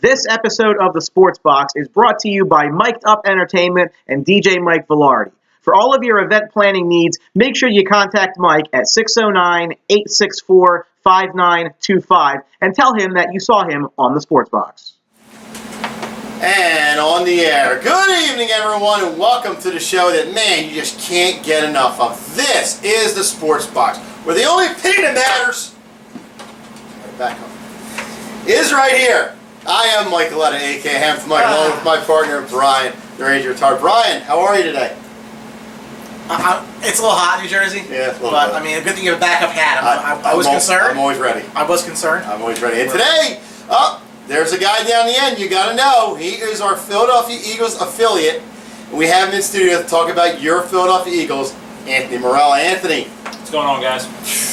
This episode of the Sports Box is brought to you by Mic'd Up Entertainment and DJ Mike Velarde. For all of your event planning needs, make sure you contact Mike at 609-864-5925 and tell him that you saw him on the Sports Box. And on the air. Good evening, everyone, and welcome to the show that, man, you just can't get enough of. This is the Sports Box, where the only opinion that matters, back up, is right here. I am Mike Aletta, a.k.a. Ham Mike, along with my partner, Brian, the Ranger Tar. Brian, how are you today? It's a little hot in New Jersey. Yeah, it's a little but bit. I mean, a good thing you have a backup hat. I was concerned. I'm always ready. I was concerned. I'm always ready. And today, there's a guy down the end you got to know. He is our Philadelphia Eagles affiliate. And we have him in studio to talk about your Philadelphia Eagles, Anthony Marella. Anthony. What's going on, guys?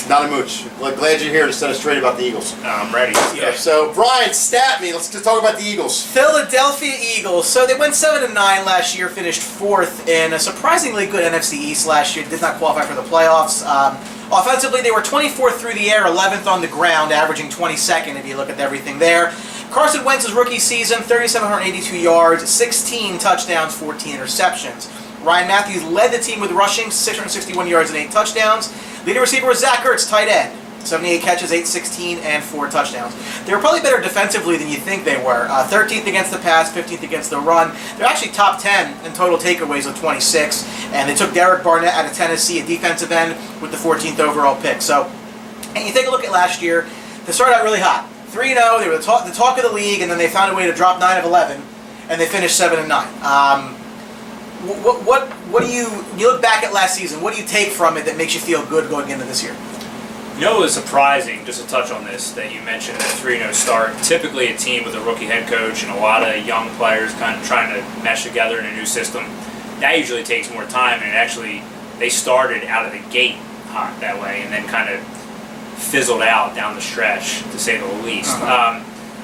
Not a mooch. Well, glad you're here to set us straight about the Eagles. I'm ready. Yeah. So, Brian, stat me. Let's just talk about the Eagles. Philadelphia Eagles. So they went 7-9 last year, finished 4th in a surprisingly good NFC East last year. Did not qualify for the playoffs. Offensively, they were 24th through the air, 11th on the ground, averaging 22nd if you look at everything there. Carson Wentz's rookie season, 3,782 yards, 16 touchdowns, 14 interceptions. Ryan Matthews led the team with rushing, 661 yards and 8 touchdowns. Leading receiver was Zach Ertz, tight end. 78 catches, 816, and 4 touchdowns. They were probably better defensively than you think they were. 13th against the pass, 15th against the run. They're actually top 10 in total takeaways with 26. And they took Derek Barnett out of Tennessee, a defensive end, with the 14th overall pick. So, and you take a look at last year, they started out really hot. 3-0, they were the talk of the league, and then they found a way to drop 9 of 11, and they finished 7-9. What do you look back at last season, what do you take from it that makes you feel good going into this year? You know, it was surprising, just to touch on this, that you mentioned that 3-0 start. Typically a team with a rookie head coach and a lot of young players kind of trying to mesh together in a new system, that usually takes more time, and they started out of the gate hot that way and then kind of fizzled out down the stretch, to say the least.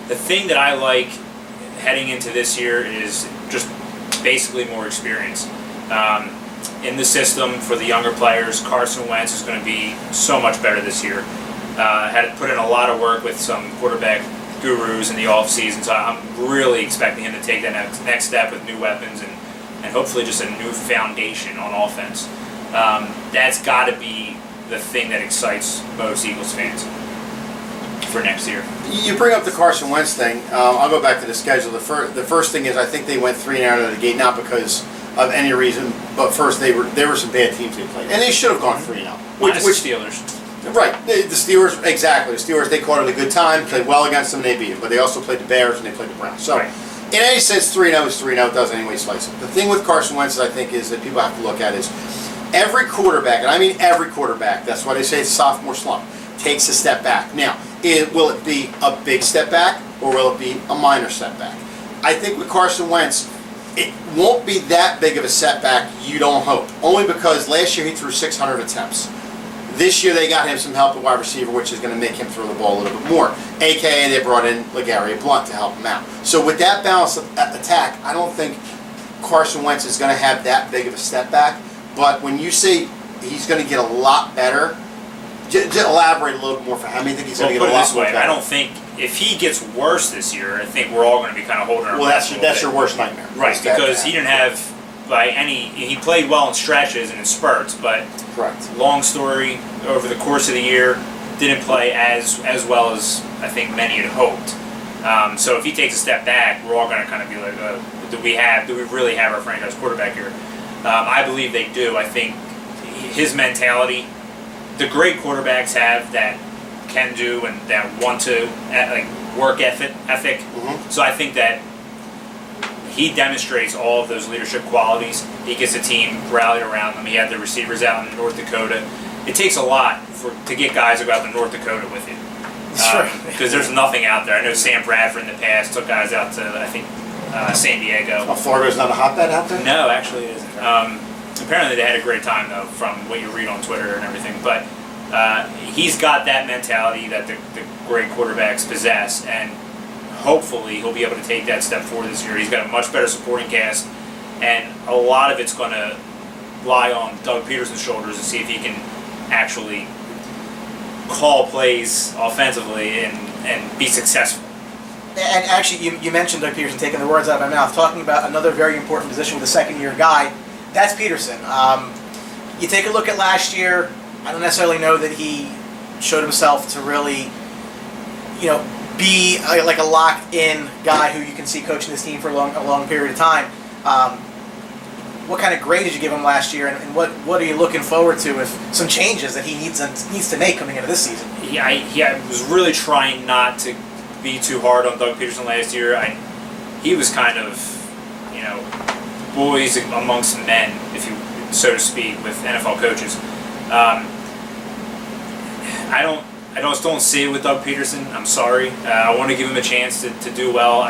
The thing that I like heading into this year is just basically more experience. In the system for the younger players, Carson Wentz is going to be so much better this year. Had to put in a lot of work with some quarterback gurus in the offseason, so I'm really expecting him to take that next step with new weapons and hopefully just a new foundation on offense. That's got to be the thing that excites most Eagles fans for next year. You bring up the Carson Wentz thing. I'll go back to the schedule. The first thing is I think they went 3-0 out of the gate, not because of any reason, but first there were some bad teams they played, and they should have gone 3-0. Which Steelers? Right, the Steelers, exactly. The Steelers, they caught it a good time, played well against them, and they beat them. But they also played the Bears and they played the Browns. So, right. In any sense, 3-0 is 3-0. It doesn't anyway slice it. The thing with Carson Wentz, I think, is that people have to look at is every quarterback, and I mean every quarterback. That's why they say it's a sophomore slump. Takes a step back. Now, will it be a big step back or will it be a minor setback? I think with Carson Wentz, it won't be that big of a setback, you don't hope. Only because last year he threw 600 attempts. This year they got him some help at wide receiver, which is going to make him throw the ball a little bit more. AKA they brought in LeGarrette Blount to help him out. So with that balanced attack, I don't think Carson Wentz is going to have that big of a step back. But when you say he's going to get a lot better, just elaborate a little more for how many think he's going to get a lot more better. I don't think if he gets worse this year, I think we're all going to be kind of holding our breath. Well, that's your worst nightmare. Right, because he didn't have he played well in stretches and in spurts, but correct. Long story, over the course of the year, didn't play as well as I think many had hoped. So if he takes a step back, we're all going to kind of be like, do we really have our franchise quarterback here? I believe they do. I think his mentality, the great quarterbacks have that can do and that want to, like work ethic. Mm-hmm. So I think that he demonstrates all of those leadership qualities. He gets a team rallied around him. He had the receivers out in North Dakota. It takes a lot to get guys to go out to North Dakota with you. Because there's nothing out there. I know Sam Bradford in the past took guys out to, I think, San Diego. Oh, Florida's not a hotbed out there? No, actually it isn't. Apparently they had a great time, though, from what you read on Twitter and everything. But he's got that mentality that the great quarterbacks possess, and hopefully he'll be able to take that step forward this year. He's got a much better supporting cast, and a lot of it's going to lie on Doug Pederson's shoulders to see if he can actually call plays offensively and be successful. And actually, you mentioned Doug Pederson taking the words out of my mouth, talking about another very important position with a second-year guy. That's Pederson. You take a look at last year. I don't necessarily know that he showed himself to really, be like a locked-in guy who you can see coaching this team for a long period of time. What kind of grade did you give him last year, and what are you looking forward to with some changes that he needs to make coming into this season? Yeah, I was really trying not to be too hard on Doug Pederson last year. He was kind of, boys amongst men, if you so to speak, with NFL coaches. I still don't see it with Doug Pederson. I'm sorry. I want to give him a chance to do well.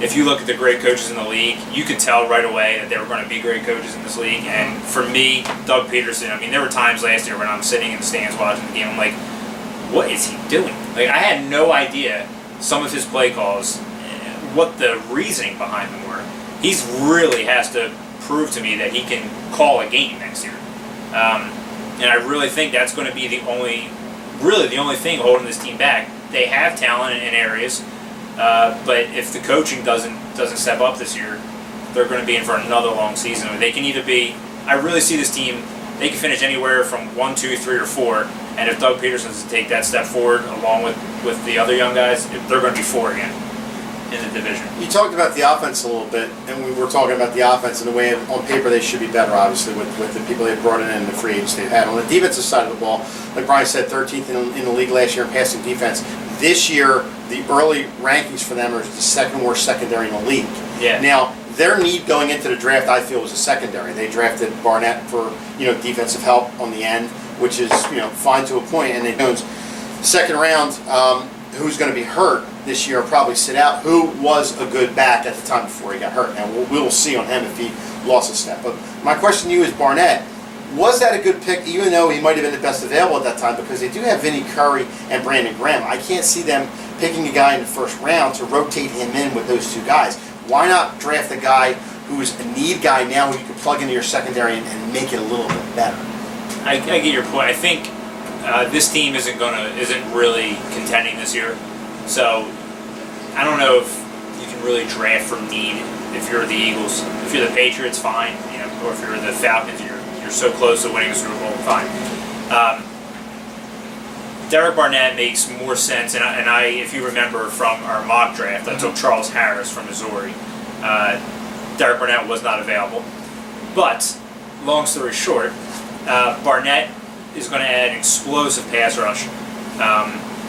If you look at the great coaches in the league, you could tell right away that they were going to be great coaches in this league. And for me, Doug Pederson, there were times last year when I'm sitting in the stands watching the game, I'm like, what is he doing? Like, I had no idea some of his play calls, what the reasoning behind them were. He really has to prove to me that he can call a game next year. And I really think that's going to be the only thing holding this team back. They have talent in areas, but if the coaching doesn't step up this year, they're going to be in for another long season. They can either be, I really see this team, they can finish anywhere from 1, 2, 3, or 4, and if Doug Pederson's to take that step forward along with the other young guys, they're going to be 4 again in the division. You talked about the offense a little bit, and we were talking about the offense and the way on paper they should be better, obviously, with the people they've brought in and the free agents they've had. On the defensive side of the ball, like Brian said, 13th in the league last year in passing defense. This year, the early rankings for them are the second worst secondary in the league. Yeah. Now, their need going into the draft, I feel, was a secondary. They drafted Barnett for defensive help on the end, which is fine to a point, and they Jones. Second round, who's going to be hurt this year, probably sit out, who was a good back at the time before he got hurt. And we'll see on him if he lost a step. But my question to you is, Barnett, was that a good pick, even though he might have been the best available at that time? Because they do have Vinny Curry and Brandon Graham. I can't see them picking a guy in the first round to rotate him in with those two guys. Why not draft a guy who is a need guy now who you can plug into your secondary and make it a little bit better? I get your point. I think this team isn't really contending this year. So I don't know if you can really draft from need if you're the Eagles. If you're the Patriots, fine. Or if you're the Falcons, you're so close to winning the Super Bowl, fine. Derek Barnett makes more sense, and I, if you remember from our mock draft, I took Charles Harris from Missouri. Derek Barnett was not available. But, long story short, Barnett is going to add an explosive pass rush.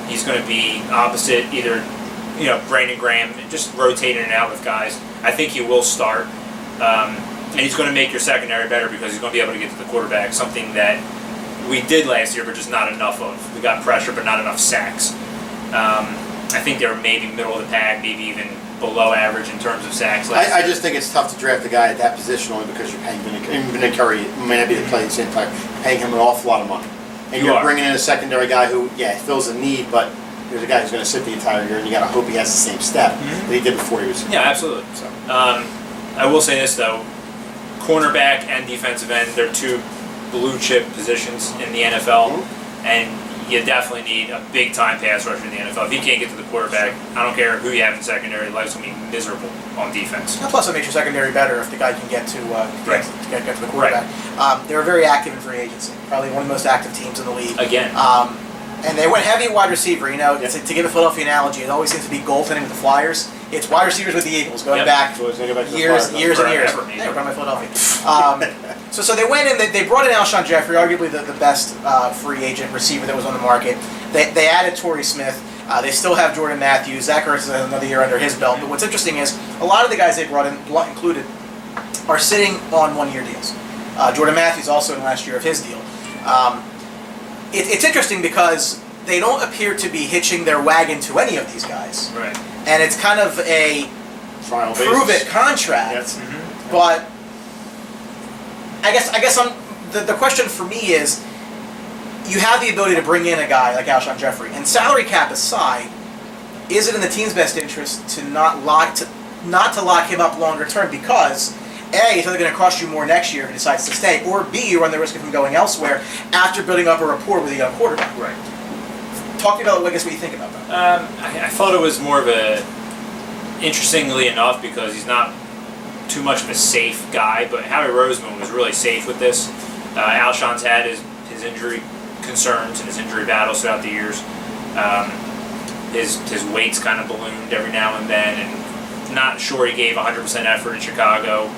He's going to be opposite either, Brandon Graham, just rotating in and out with guys. I think he will start. And he's going to make your secondary better because he's going to be able to get to the quarterback, something that we did last year but just not enough of. We got pressure but not enough sacks. I think they were maybe middle of the pack, maybe even below average in terms of sacks last year. I just think it's tough to draft a guy at that position only because you're paying Vinny Curry. It may not be the play the same player. You're paying him an awful lot of money. And you're bringing in a secondary guy who, fills a need, but there's a guy who's going to sit the entire year, and you got to hope he has the same step that he did before he was. Yeah, absolutely. So, I will say this though, cornerback and defensive end, they're two blue chip positions in the NFL, and you definitely need a big time pass rusher in the NFL. If you can't get to the quarterback, I don't care who you have in secondary, life's going to be miserable on defense. And plus, it makes your secondary better if the guy can get to get to the quarterback. Right. They were very active in free agency, probably one of the most active teams in the league. Again. And they went heavy wide receiver. To give a Philadelphia analogy, it always seems to be goaltending with the Flyers. It's wide receivers with the Eagles going back years and years. Hey, we're talking about Philadelphia. So they went in. They brought in Alshon Jeffery, arguably the best free agent receiver that was on the market. They added Torrey Smith. They still have Jordan Matthews. Zach Ertz has another year under his belt. But what's interesting is a lot of the guys they brought in, Blount included, are sitting on one-year deals. Jordan Matthews also in last year of his deal. It's interesting because they don't appear to be hitching their wagon to any of these guys. Right. And it's kind of a trial prove-it contract. Yes. But I guess the question for me is, you have the ability to bring in a guy like Alshon Jeffery, and salary cap aside, is it in the team's best interest to not lock him up longer term because A, it's either going to cost you more next year if he decides to stay, or B, you run the risk of him going elsewhere after building up a rapport with a young quarterback. Right. Talk to me about what you think about that. I thought it was more of a interestingly enough, because he's not too much of a safe guy, but Howie Roseman was really safe with this. Alshon's had his injury concerns and his injury battles throughout the years. His weight's kind of ballooned every now and then, and not sure he gave 100% effort in Chicago.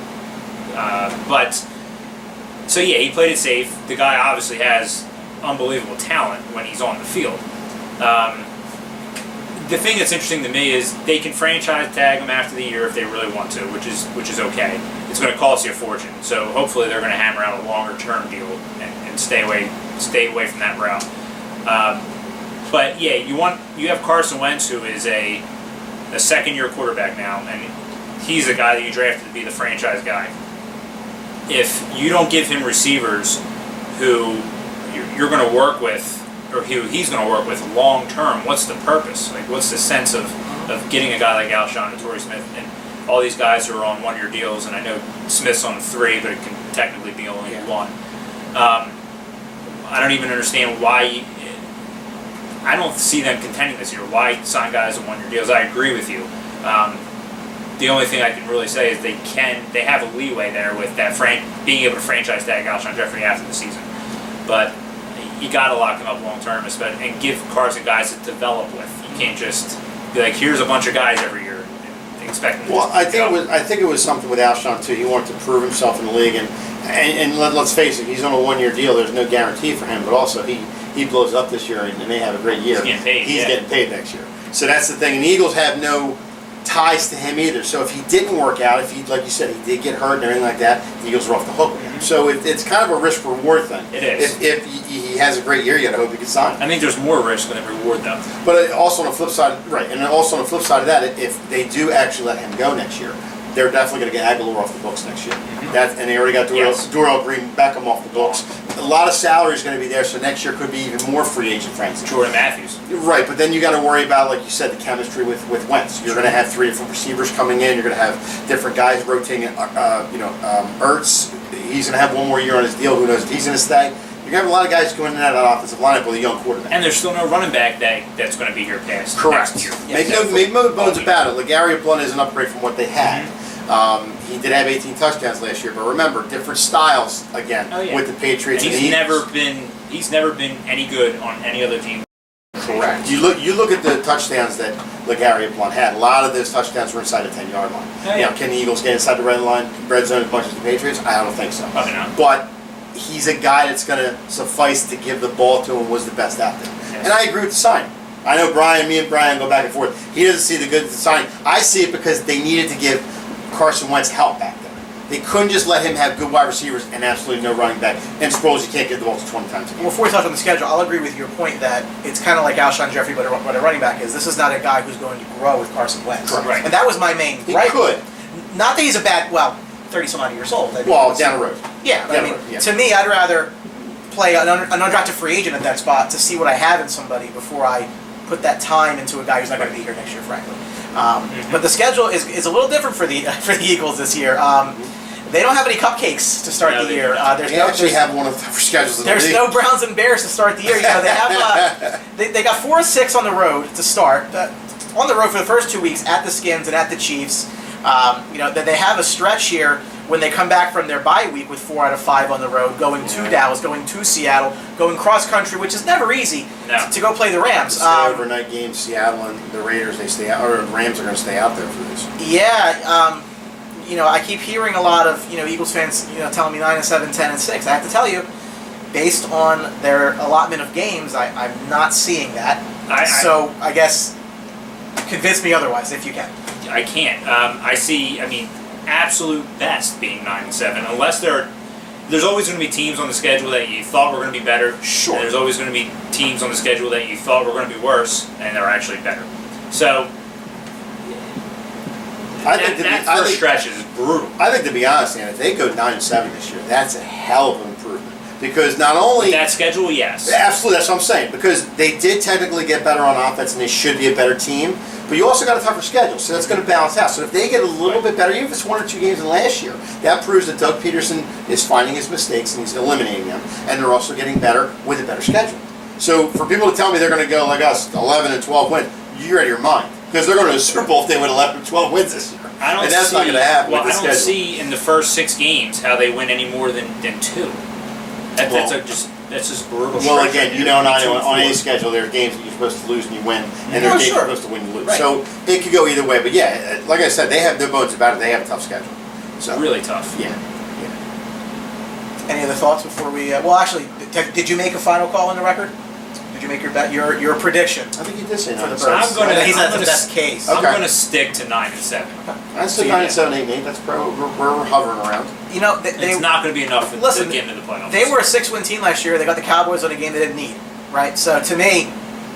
So yeah, he played it safe. The guy obviously has unbelievable talent when he's on the field. The thing that's interesting to me is they can franchise tag him after the year if they really want to, which is okay. It's going to cost you a fortune, so hopefully they're going to hammer out a longer term deal and stay away from that route. But yeah, you have Carson Wentz, who is a second year quarterback now, and he's the guy that you drafted to be the franchise guy. If you don't give him receivers who you're going to work with, or who he's going to work with long term, what's the purpose? Like, what's the sense of getting a guy like Alshon and Torrey Smith and all these guys who are on 1 year deals? And I know Smith's on 3, but it can technically be only 1. I don't even understand why. I don't see them contending this year. Why sign guys on 1 year deals? I agree with you. The only thing I can really say is they have a leeway there with that being able to franchise tag Alshon Jeffery after the season. But you got to lock him up long term, and give Carson guys to develop with. You can't just be like, here's a bunch of guys every year and expect them. Well, I think it was something with Alshon too. He wanted to prove himself in the league, and let's face it, he's on a 1 year deal. There's no guarantee for him, but also he blows up this year and may have a great year. He's getting paid next year. So that's the thing. And the Eagles have no ties to him either. So if he didn't work out, like you said, he did get hurt and everything like that, the Eagles are off the hook with him. So it's kind of a risk-reward thing. It is. If he has a great year, you got to hope he can sign. I think there's more risk than reward, though. But also on the flip side, right, and also on the flip side of that, if they do actually let him go next year, they're definitely going to get Aguilar off the books next year. And they already got Durrell Green Beckham off the books. A lot of salary is going to be there, so next year could be even more free agent frenzy. Jordan Matthews. Right, but then you got to worry about, like you said, the chemistry with Wentz. You're going to have 3 different receivers coming in. You're going to have different guys rotating. Ertz, he's going to have 1 more year on his deal. Who knows if he's going to stay? You're going to have a lot of guys going in and out of that offensive lineup with a young quarterback. And there's still no running back that's going to be here past Correct. next year. Make no bones about it. LeGarrette Blount is an upgrade from what they had. He did have 18 touchdowns last year, but remember, different styles again with the Patriots. And he's never been any good on any other team. Correct. You look at the touchdowns that LeGarrette Blount had. A lot of those touchdowns were inside the 10-yard line. Can the Eagles get inside the red zone as much as the Patriots? I don't think so. Probably not. But he's a guy that's going to suffice to give the ball to him, was the best out there. Yes. And I agree with the sign. I know me and Brian go back and forth. He doesn't see the good sign. I see it because they needed to give Carson Wentz help back there. They couldn't just let him have good wide receivers and absolutely no running back. And Sproles, you can't get the ball to 20 times a game. Well, before we touch on the schedule, I'll agree with your point that it's kind of like Alshon Jeffery, but what a running back is. This is not a guy who's going to grow with Carson Wentz. Right. And that was my main He gripe. could. Not that he's a bad, 30-some-odd years old. Down the road. Yeah, to me, I'd rather play an undrafted free agent at that spot to see what I have in somebody before I put that time into a guy who's not going to be here next year, frankly. But the schedule is a little different for the Eagles this year. They don't have any cupcakes to start the year. They actually have one of the tougher schedules in the league. There's no Browns and Bears to start the year. They have they got 4 or 6 on the road to start. On the road for the first 2 weeks at the Skins and at the Chiefs. They have a stretch here when they come back from their bye week with 4 out of 5 on the road, going to Dallas, going to Seattle, going cross country, which is never easy to go play the Rams. The overnight game, Seattle and the Raiders, they stay out, or the Rams are going to stay out there for this. Yeah, I keep hearing a lot of Eagles fans telling me 9-7, 10-6. I have to tell you, based on their allotment of games, I'm not seeing that. So I guess convince me otherwise if you can. I can't. I see. Absolute best being 9-7, unless there's always going to be teams on the schedule that you thought were going to be better. Sure. And there's always going to be teams on the schedule that you thought were going to be worse, and they're actually better. So that first stretch is brutal. I think, to be honest, if they go 9-7 this year, that's a hell of an improvement. Because not only... With that schedule, yes. Absolutely, that's what I'm saying. Because they did technically get better on offense, and they should be a better team. But you also got a tougher schedule, so that's going to balance out. So if they get a little bit better, even if it's 1 or 2 games in last year, that proves that Doug Pederson is finding his mistakes and he's eliminating them. And they're also getting better with a better schedule. So for people to tell me they're going to go like us, 11 and 12 win, you're out of your mind. Because they're going to the Super Bowl if they win 11 or 12 wins this year. And that's not going to happen with the schedule. I don't see in the first 6 games how they win any more than 2. That's just brutal. Well, again, you know, on any schedule, there are games that you're supposed to lose and you win, and there are games you're supposed to win and you lose. Right. So it could go either way. But yeah, like I said, they have no bones about it. They have a tough schedule. So really tough. Yeah. Any other thoughts before we? Well, actually, did you make a final call on the record? Did you make your prediction? I think you did say for the Birds. He's at the best case. Okay. I'm going to stick to 9-7. I said 9-7, 8-8. That's probably we're hovering around. You know, it's not going to be enough to get into the playoffs. They were a 6-win team last year. They got the Cowboys on a game they didn't need, right? So to me,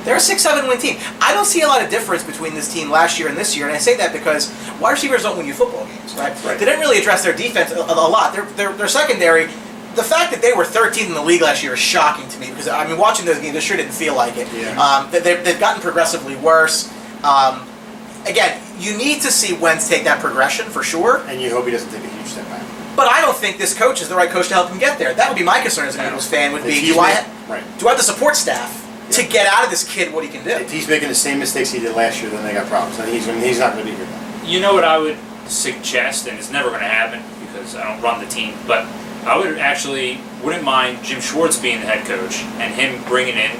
they're a 6-7 win team. I don't see a lot of difference between this team last year and this year, and I say that because wide receivers don't win you football games, right? They didn't really address their defense a lot. Their secondary. The fact that they were 13th in the league last year is shocking to me because, I mean, watching those games, it sure didn't feel like it. Yeah. They've gotten progressively worse. Again, you need to see Wentz take that progression for sure. And you hope he doesn't take a huge step back. But I don't think this coach is the right coach to help him get there. That would be my concern as an Eagles fan, do I have the support staff to get out of this kid what he can do? If he's making the same mistakes he did last year, then they got problems. And he's not going to be here then. You know what I would suggest, and it's never going to happen because I don't run the team, but I wouldn't mind Jim Schwartz being the head coach and him bringing in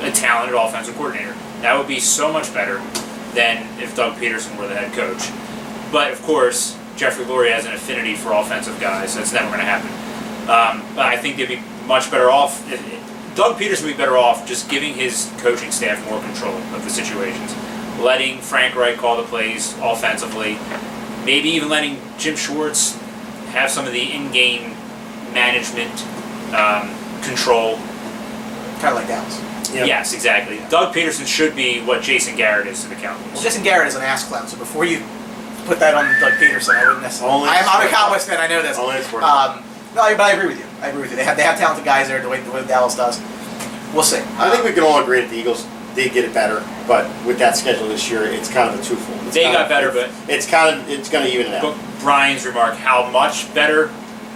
a talented offensive coordinator. That would be so much better than if Doug Pederson were the head coach. But of course, Jeffrey Lurie has an affinity for offensive guys, so it's never going to happen. But I think they'd be much better off. Doug Pederson would be better off just giving his coaching staff more control of the situations, letting Frank Reich call the plays offensively, maybe even letting Jim Schwartz have some of the in-game management control. Kind of like Dallas. Yep. Yes, exactly. Doug Pederson should be what Jason Garrett is to the Cowboys. Well, Jason Garrett is an ass clown, so before you put that on Doug Pederson, I wouldn't necessarily. I'm a Cowboys fan, I know this. Only it's worth no, but I agree with you. They have talented guys there the way Dallas does. We'll see. I think we can all agree that the Eagles did get it better, but with that schedule this year, it's kind of a twofold. They got better, but it's going to even it out. But Brian's remark, how much better?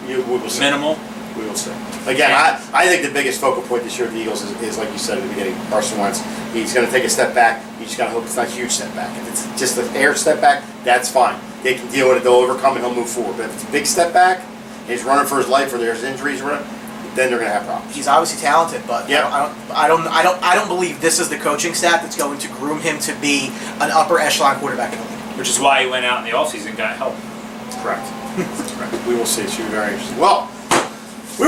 We will see. Minimal. We will see. Again, I think the biggest focal point this year of the Eagles is like you said at the beginning, Carson Wentz. He's going to take a step back. You just got to hope it's not a huge step back. If it's just an air step back, that's fine. They can deal with it. They'll overcome it. He'll move forward. But if it's a big step back, and he's running for his life, or there's injuries, then they're going to have problems. He's obviously talented, but I don't believe this is the coaching staff that's going to groom him to be an upper echelon quarterback in the league. Which is why he went out in the offseason and got help. Correct. Correct. We will see. It should be very interesting. Well, we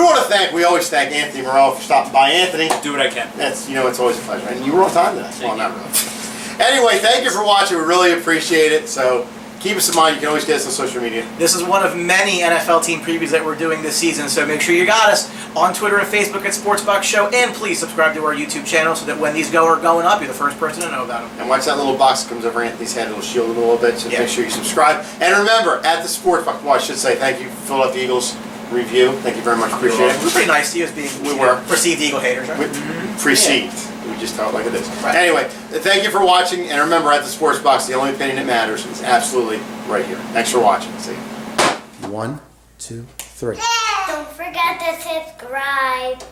always thank Anthony Marella for stopping by. Anthony, do what I can. It's always a pleasure. And you were on time today. Well, not really. Anyway, thank you for watching. We really appreciate it. So keep us in mind. You can always get us on social media. This is one of many NFL team previews that we're doing this season, so make sure you got us on Twitter and Facebook at Sportsbox Show, and please subscribe to our YouTube channel so that when these are going up, you're the first person to know about them. And watch that little box that comes over Anthony's head. It'll shield him a little bit, so make sure you subscribe. And remember, at the Sportsbox, well, I should say thank you, Philadelphia Eagles review. Thank you very much. Appreciate it. We're pretty nice to you as being perceived Eagle haters, right? Perceived. We just tell it like it is. Right. Anyway, thank you for watching, and remember, at the Sports Box, the only opinion that matters is absolutely right here. Thanks for watching. See you. 1, 2, 3. Don't forget to subscribe.